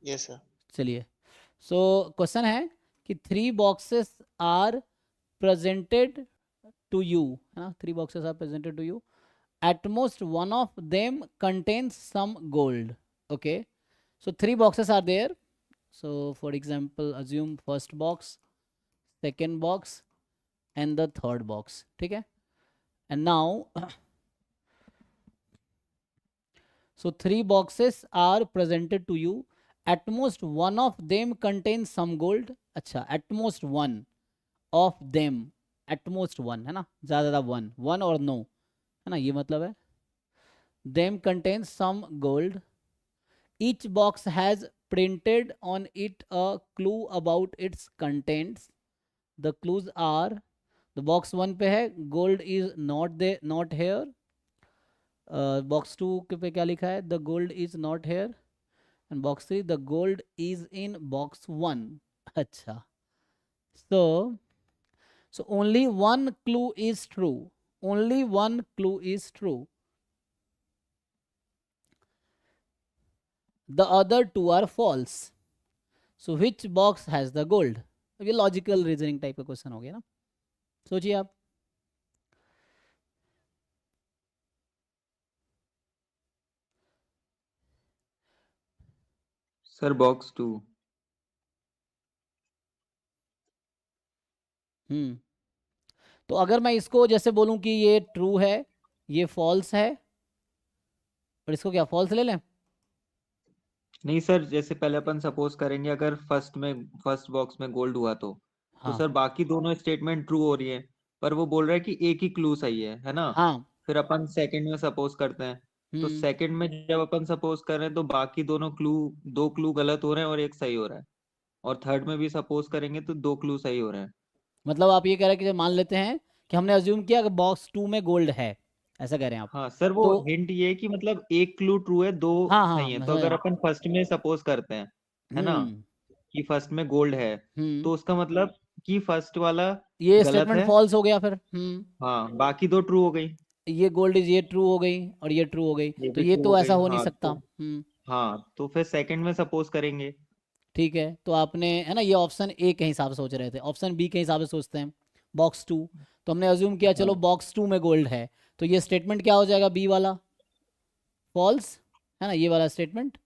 Yes sir. चलिए, so question है कि 3 boxes are presented to you, है ना, 3 boxes are presented to you, at most one of them contains some gold. Okay, so 3 boxes are there. So for example, assume first box, second box and the third box. ठीक है, and now so 3 boxes are presented to you, at most one of them contains some gold. अच्छा, at most one of them, at most one है ना, ज़्यादा one और no, है ना, ये मतलब है them contains some gold. Each box has printed on it a clue about its contents. The clues are, the box 1 पे है gold is not there, not here. Box 2 पे क्या लिखा है, the gold is not here. And box 3, the gold is in box 1. अच्छा, so only one clue is true. Only one clue is true. The other two are false. So which box has the gold? अब ये logical reasoning type का question हो गया ना, सोचिए आप. Sir box 2। तो अगर मैं इसको जैसे बोलूं कि ये ट्रू है, ये फॉल्स है, और इसको क्या फॉल्स ले लें? नहीं सर, जैसे पहले अपन सपोज करेंगे अगर फर्स्ट बॉक्स में गोल्ड हुआ तो हाँ सर बाकी दोनों स्टेटमेंट ट्रू हो रही है, पर वो बोल रहा है कि एक ही क्लू सही है ना। हाँ. फिर अपन सेकंड में सपोज करते हैं, तो हम्म सेकंड में जब अपन सपोज कर रहे हैं तो बाकी दो क्लू गलत हो रहे हैं और एक सही हो रहा है। और थर्ड में भी सपोज करेंगे तो दो क्लू सही हो रहे हैं। मतलब आप ये कह रहे हैं कि जब मान लेते हैं कि हमने अज्यूम किया कि बॉक्स 2 में गोल्ड है, ऐसा कह रहे हैं आप? हाँ सर, वो तो हिंट ये है कि मतलब एक क्लू ट्रू है, दो हाँ हाँ, सही है। मैं तो समझ रहा अगर हूँ. अपन फर्स्ट में सपोज करते हैं, है ना, हम्म कि फर्स्ट में गोल्ड है, हम्म तो उसका मतलब कि फर्स्ट वाला ये गलत स्टेटमेंट है। फॉल्स हो गया फिर. हाँ, बाकी दो ट्रू हो गई। ये गोल्ड इज, ये ट्रू हो गई और ये ट्रू हो गई, ये तो भी ये ट्रू हो तो ऐसा गई। हो नहीं हाँ सकता. तो, हाँ तो फिर सेकंड में सपोज करेंगे। ठीक है, तो आपने, है ना, ये ऑप्शन ए के हिसाब से सोच रहे थे, ऑप्शन बी के हिसाब से सोचते हैं बॉक्स 2. तो हमने अज्यूम किया चलो हाँ बॉक्स 2 में गोल्ड है, तो ये स्टेटमेंट क्या हो जाएगा, बी वाला फॉल्स, है ना, ये वाला स्टेटमेंट,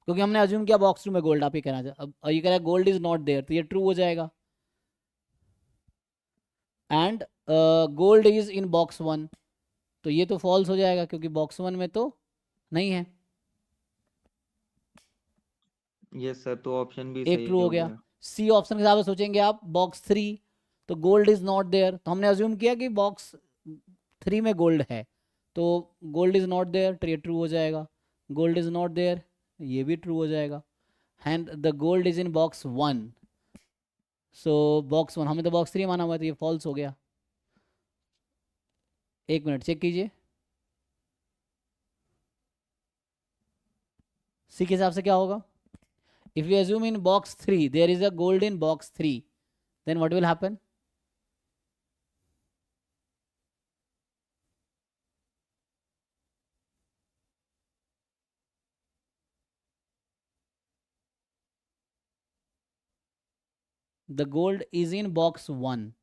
क्योंकि हमने अज्यूम किया बॉक्स 2 में गोल्ड. आप ये कहना अब ये कह रहा है गोल्ड इज नॉट देयर, तो ये ट्रू हो जाएगा. And gold is in box 1, तो ये तो फॉल्स हो जाएगा क्योंकि बॉक्स 1 में तो नहीं है. यस सर, तो ऑप्शन भी एक ट्रू सही हो हो गया. गया। सी ऑप्शन के हिसाब से सोचेंगे आप, बॉक्स 3, तो गोल्ड इज नॉट देयर, तो हमने अज्यूम किया कि बॉक्स 3 में गोल्ड है, तो गोल्ड इज नॉट देयर, तो ये ट्रू हो जाएगा. गोल्ड इज नॉट देयर, ये भी ट्रू हो जाएगा. And the gold is in box 1, so box 1, हमने तो बॉक्स 3 माना हुआ, तो ये फॉल्स हो गया. एक मिनट चेक कीजिए, सी के हिसाब से क्या होगा. If we assume in box 3 there is a gold in box 3, then what will happen? The gold is in box 1.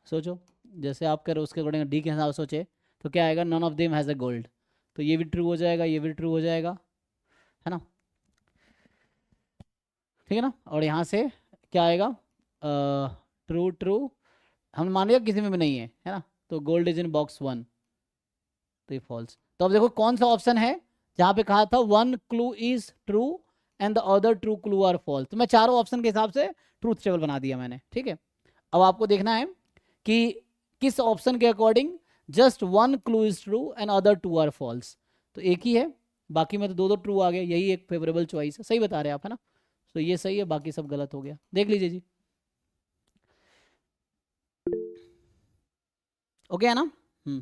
सोचो, जैसे आप करो उसके अकॉर्डिंग डी के हिसाब से सोचे, तो क्या आएगा, none of them has a gold, तो ये भी ट्रू हो जाएगा, ये भी ट्रू हो जाएगा, है ना, ठीक है ना. और यहाँ से क्या आएगा, ट्रू ट्रू, हम मान लिया किसी में भी नहीं है ना, तो गोल्ड इज इन बॉक्स 1, तो ये फॉल्स. तो अब देखो कौन सा ऑप्शन है जहां पे कहा था one clue is true and the other true clue are false, तो मैं चारों ऑप्शन के हिसाब से ट्रूथ टेबल बना दिया मैंने, ठीक है। अब आपको देखना है कि किस ऑप्शन के according just one clue is true and other two are false. तो एक ही है, बाकी में तो दो दो ट्रू आ गए, यही एक फेवरेबल चॉइस है, सही बता रहे हैं आप, है ना। तो ये सही है, बाकी सब गलत हो गया, देख लीजिए जी। ओके है ना। हम्म।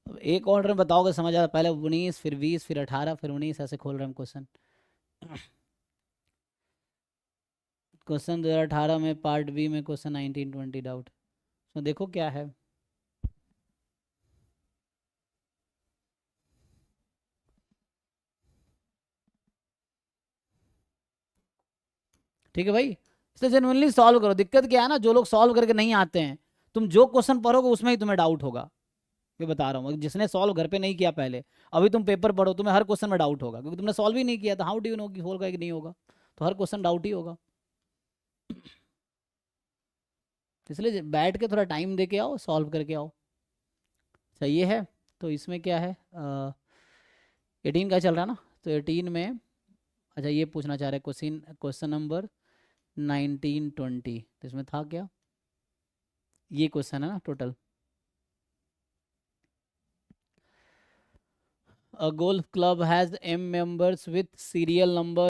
अब एक ऑर्डर में बताओगे समझ आ, पहले 19 फिर 20 फिर 18 फिर 19, ऐसे खोल रहे हैं क्वेश्चन। क्वेश्चन 2018 में पार्ट बी में क्वेश्चन 1920 डाउट, तो देखो क्या है। ठीक है भाई, इसलिए जेनुअनली सॉल्व करो। दिक्कत क्या है ना, जो लोग सॉल्व करके नहीं आते हैं, तुम जो क्वेश्चन पढ़ोगे उसमें ही तुम्हें डाउट होगा। मैं बता रहा हूँ, जिसने सॉल्व घर पे नहीं किया पहले, अभी तुम पेपर पढ़ो, तुम्हें हर क्वेश्चन में डाउट होगा, क्योंकि तुमने सॉल्व ही नहीं किया था। हाउ डू यू नो कि होगा कि नहीं होगा, तो हर क्वेश्चन डाउट ही होगा। इसलिए बैठ के थोड़ा टाइम दे के आओ, सॉल्व करके आओ। सही है। तो इसमें क्या है, 18 का चल रहा है ना, तो 18 में, अच्छा ये पूछना चाह रहे हैं क्वेश्चन, क्वेश्चन नंबर 1920, तो इसमें था क्या, ये क्वेश्चन है ना total. A golf club has M members with serial number